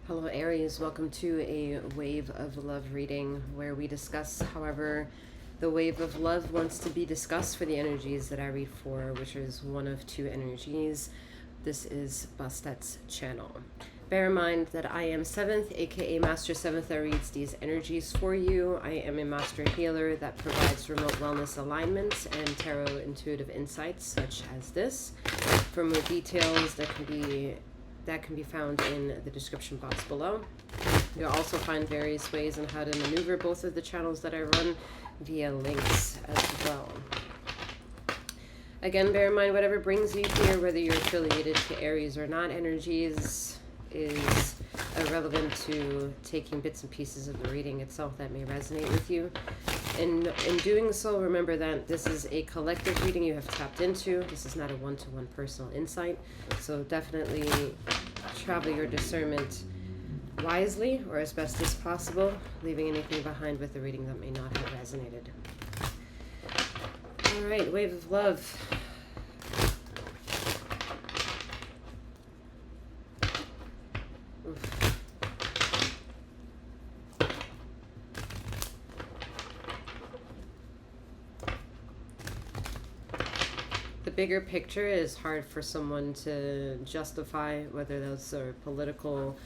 Hello Aries, welcome to a wave of love reading where we discuss however the wave of love wants to be discussed for the energies that I read for, which is one of two energies. This is Bastet's channel. Bear in mind that I am 7th, aka Master 7th, that reads these energies for you. I am a master healer that provides remote wellness alignments and tarot intuitive insights such as this. For more details that can be found in the description box below. You'll also find various ways on how to maneuver both of the channels that I run via links as well. Again, bear in mind whatever brings you here, whether you're affiliated to Aries or not, energies is irrelevant to taking bits and pieces of the reading itself that may resonate with you. In doing so, remember that this is a collective reading you have tapped into. This is not a one-to-one personal insight. So definitely travel your discernment wisely or as best as possible, leaving anything behind with the reading that may not have resonated. All right, wave of love. Oof. The bigger picture is hard for someone to justify, whether those are political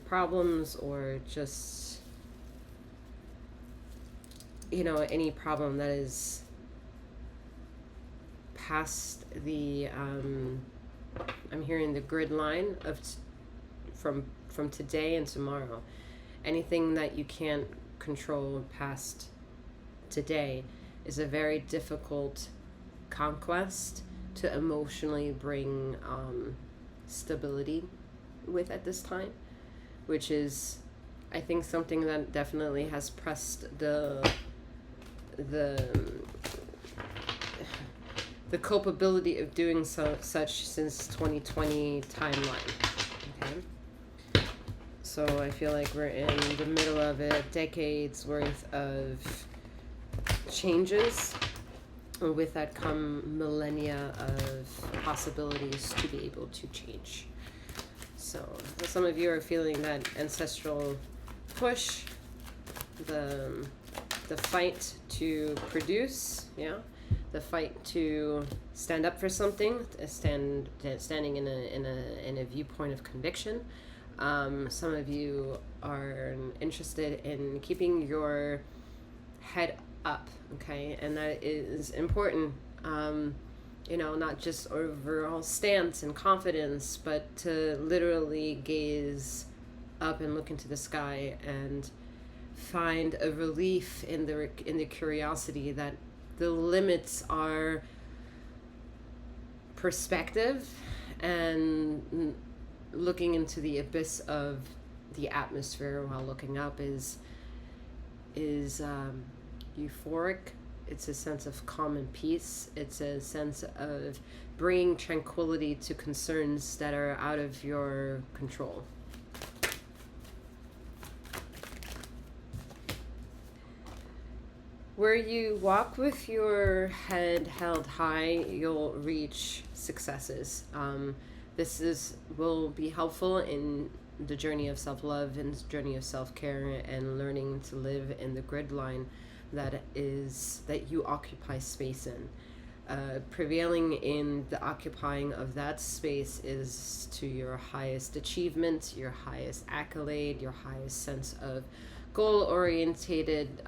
problems or just, any problem that is past the, I'm hearing the grid line of from today and tomorrow. Anything that you can't control past today is a very difficult conquest to emotionally bring stability with at this time, which is, I think, something that definitely has pressed the culpability of doing such since 2020 timeline. Okay, so I feel like we're in the middle of a decade's worth of changes. With that come millennia of possibilities to be able to change. So some of you are feeling that ancestral push, the fight to produce, the fight to stand up for something, standing in a viewpoint of conviction. Some of you are interested in keeping your head up, okay, and that is important, not just overall stance and confidence, but to literally gaze up and look into the sky and find a relief in the curiosity that the limits are perspective, and looking into the abyss of the atmosphere while looking up is euphoric. It's a sense of calm and peace. It's a sense of bringing tranquility to concerns that are out of your control. Where you walk with your head held high, you'll reach successes. This will be helpful in the journey of self-love and journey of self-care and learning to live in the grid line that you occupy space in. Prevailing in the occupying of that space is to your highest achievement, your highest accolade, your highest sense of goal-orientated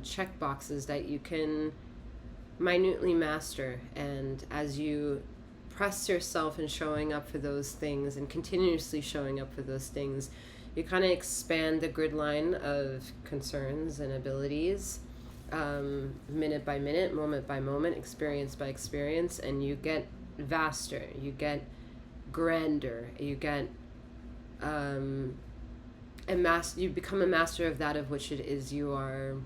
check boxes that you can minutely master. And as you press yourself in showing up for those things and continuously showing up for those things, you kind of expand the grid line of concerns and abilities, minute by minute, moment by moment, experience by experience, and you get vaster, you get grander, you get you become a master of that of which it is you are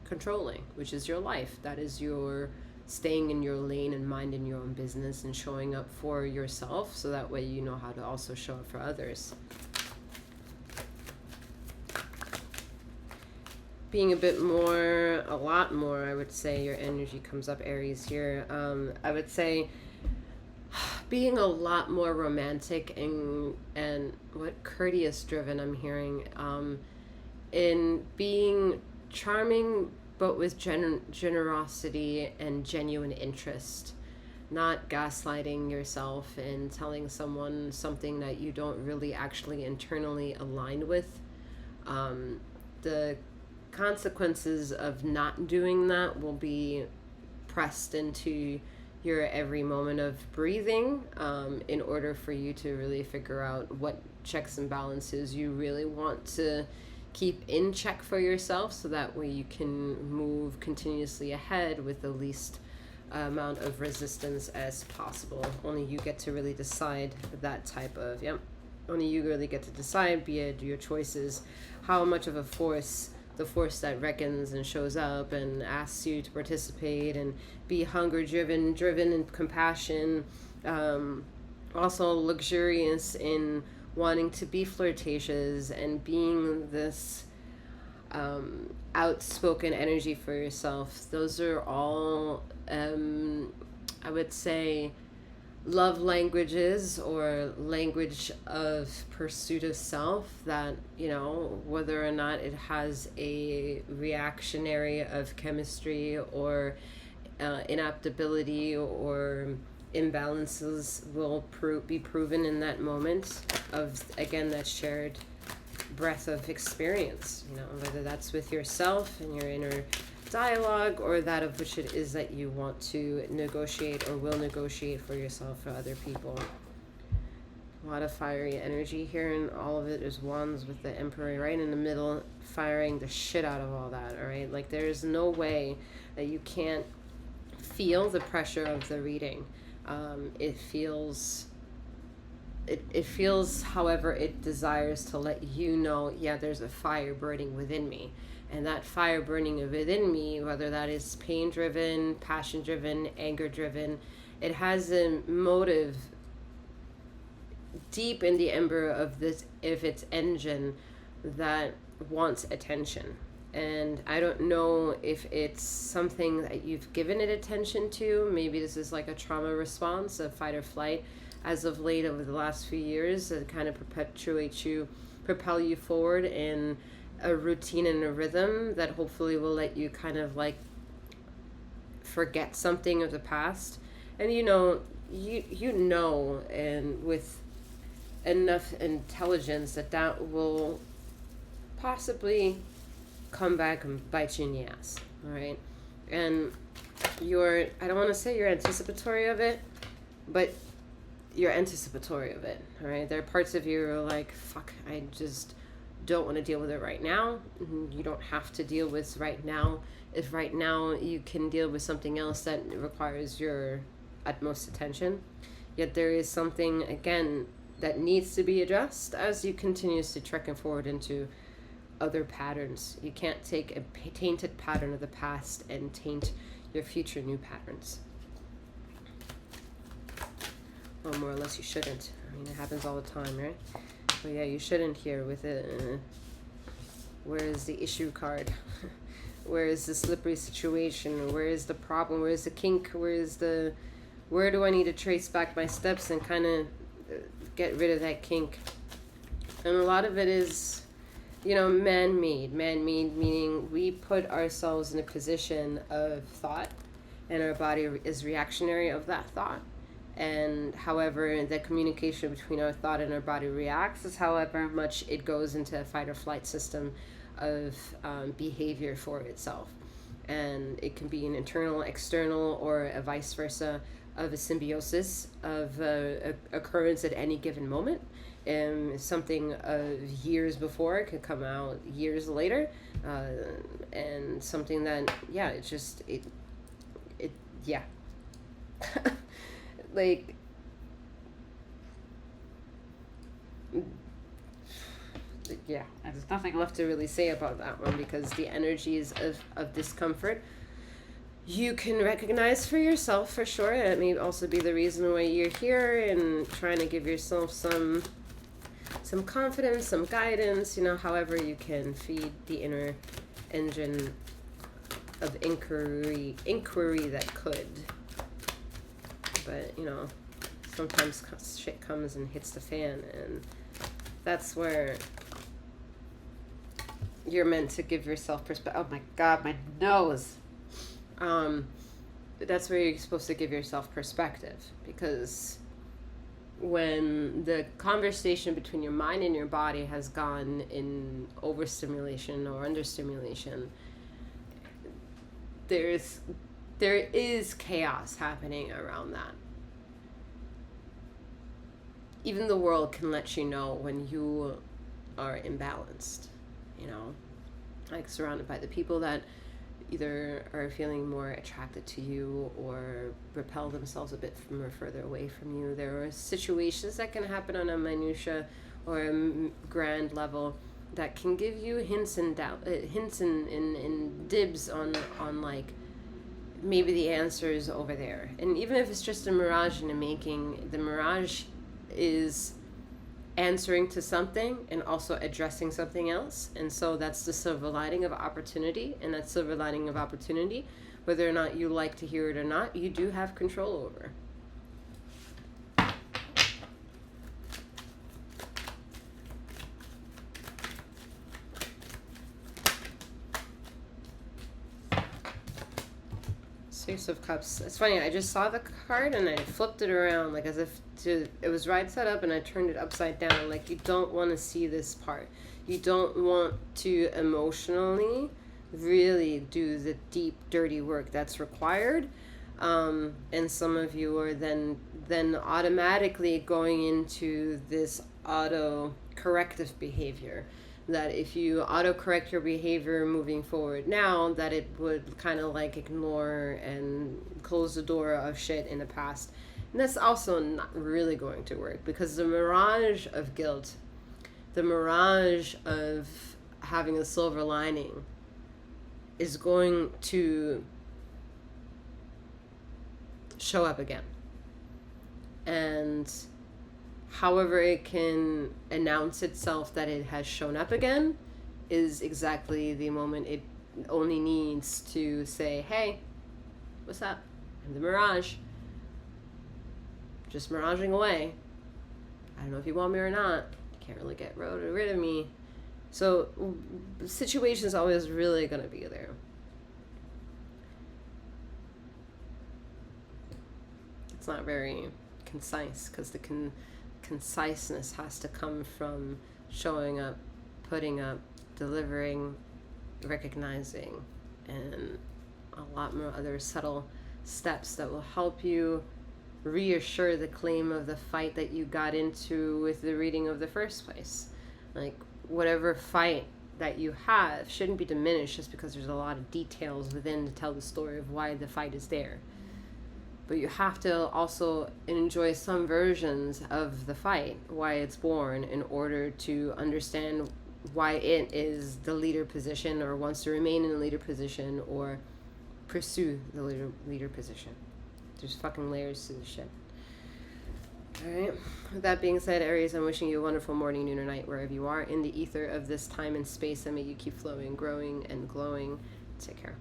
controlling, which is your life. That is your staying in your lane and minding your own business and showing up for yourself, so that way you know how to also show up for others. Being a lot more, I would say, your energy comes up, Aries, here. I would say being a lot more romantic and what courteous driven I'm hearing, in being charming but with generosity and genuine interest, not gaslighting yourself and telling someone something that you don't really actually internally align with. The consequences of not doing that will be pressed into your every moment of breathing, in order for you to really figure out what checks and balances you really want to keep in check for yourself, so that way you can move continuously ahead with the least amount of resistance as possible. Only you get to really decide that type of, only you really get to decide, be it your choices, how much of a force, the force that reckons and shows up and asks you to participate and be hunger driven in compassion, also luxurious in wanting to be flirtatious and being this outspoken energy for yourself. Those are all, I would say, love languages or language of pursuit of self that, whether or not it has a reactionary of chemistry or inaptability or imbalances will be proven in that moment of, again, that shared breath of experience, whether that's with yourself and your inner dialogue, or that of which it is that you want to negotiate or will negotiate for yourself or other people. A lot of fiery energy here, and all of it is wands with the Emperor right in the middle, firing the shit out of all that. All right, like there's no way that you can't feel the pressure of the reading. It feels, however, it desires to let you know, there's a fire burning within me. And that fire burning within me, whether that is pain driven, passion driven, anger driven, it has a motive deep in the ember of its engine that wants attention. And I don't know if it's something that you've given it attention to. Maybe this is like a trauma response, a fight or flight, as of late over the last few years, that kind of propel you forward in a routine and a rhythm that hopefully will let you kind of like forget something of the past. And and with enough intelligence that will possibly come back and bite you in the ass. All right. And I don't want to say you're anticipatory of it, but you're anticipatory of it. All right. There are parts of you who are like, fuck, I just don't want to deal with it right now. You don't have to deal with right now. If right now you can deal with something else that requires your utmost attention. Yet there is something, again, that needs to be addressed as you continuously trekking forward into other patterns. You can't take a tainted pattern of the past and taint your future new patterns. Well, more or less you shouldn't. I mean, it happens all the time, right? But yeah, you shouldn't here with it. Where is the issue card? Where is the slippery situation? Where is the problem? Where is the kink? Where do I need to trace back my steps and kind of get rid of that kink? And a lot of it is, man-made. Man-made meaning we put ourselves in a position of thought, and our body is reactionary of that thought. And however the communication between our thought and our body reacts is however much it goes into a fight or flight system of behavior for itself. And it can be an internal, external, or a vice versa of a symbiosis of occurrence at any given moment. Something of years before it could come out years later, and something that like there's nothing left to really say about that one, because the energies of discomfort you can recognize for yourself for sure. It may also be the reason why you're here and trying to give yourself some confidence, some guidance, however you can feed the inner engine of inquiry that could. But, sometimes shit comes and hits the fan, and that's where you're meant to give yourself perspective. Oh my god, my nose. That's where you're supposed to give yourself perspective, because when the conversation between your mind and your body has gone in overstimulation or understimulation, there is chaos happening around that. Even the world can let you know when you are imbalanced, you know, like surrounded by the people that either are feeling more attracted to you or repel themselves a bit from or further away from you. There are situations that can happen on a minutia or a grand level that can give you hints and dibs on like maybe the answer is over there. And even if it's just a mirage in the making, the mirage is answering to something and also addressing something else. And so that's the silver lining of opportunity. And that silver lining of opportunity, whether or not you like to hear it or not, you do have control over. Ace of Cups. It's funny, I just saw the card and I flipped it around like as if it was right side up, and I turned it upside down. Like, you don't want to see this part. You don't want to emotionally really do the deep, dirty work that's required. And some of you are then automatically going into this auto-corrective behavior. That if you auto-correct your behavior moving forward now, that it would kind of like ignore and close the door of shit in the past. And that's also not really going to work, because the mirage of guilt, the mirage of having a silver lining is going to show up again. And however it can announce itself that it has shown up again is exactly the moment it only needs to say, hey, what's up? I'm the mirage. Just miraging away. I don't know if you want me or not. You can't really get rid of me. So the situation's always really going to be there. It's not very concise, because the conciseness has to come from showing up, putting up, delivering, recognizing, and a lot more other subtle steps that will help you reassure the claim of the fight that you got into with the reading of the first place. Like, whatever fight that you have shouldn't be diminished just because there's a lot of details within to tell the story of why the fight is there. But you have to also enjoy some versions of the fight, why it's born, in order to understand why it is the leader position, or wants to remain in the leader position, or pursue the leader position. There's fucking layers to this shit. Alright, with that being said, Aries, I'm wishing you a wonderful morning, noon, or night, wherever you are in the ether of this time and space, and may you keep flowing, growing, and glowing. Take care.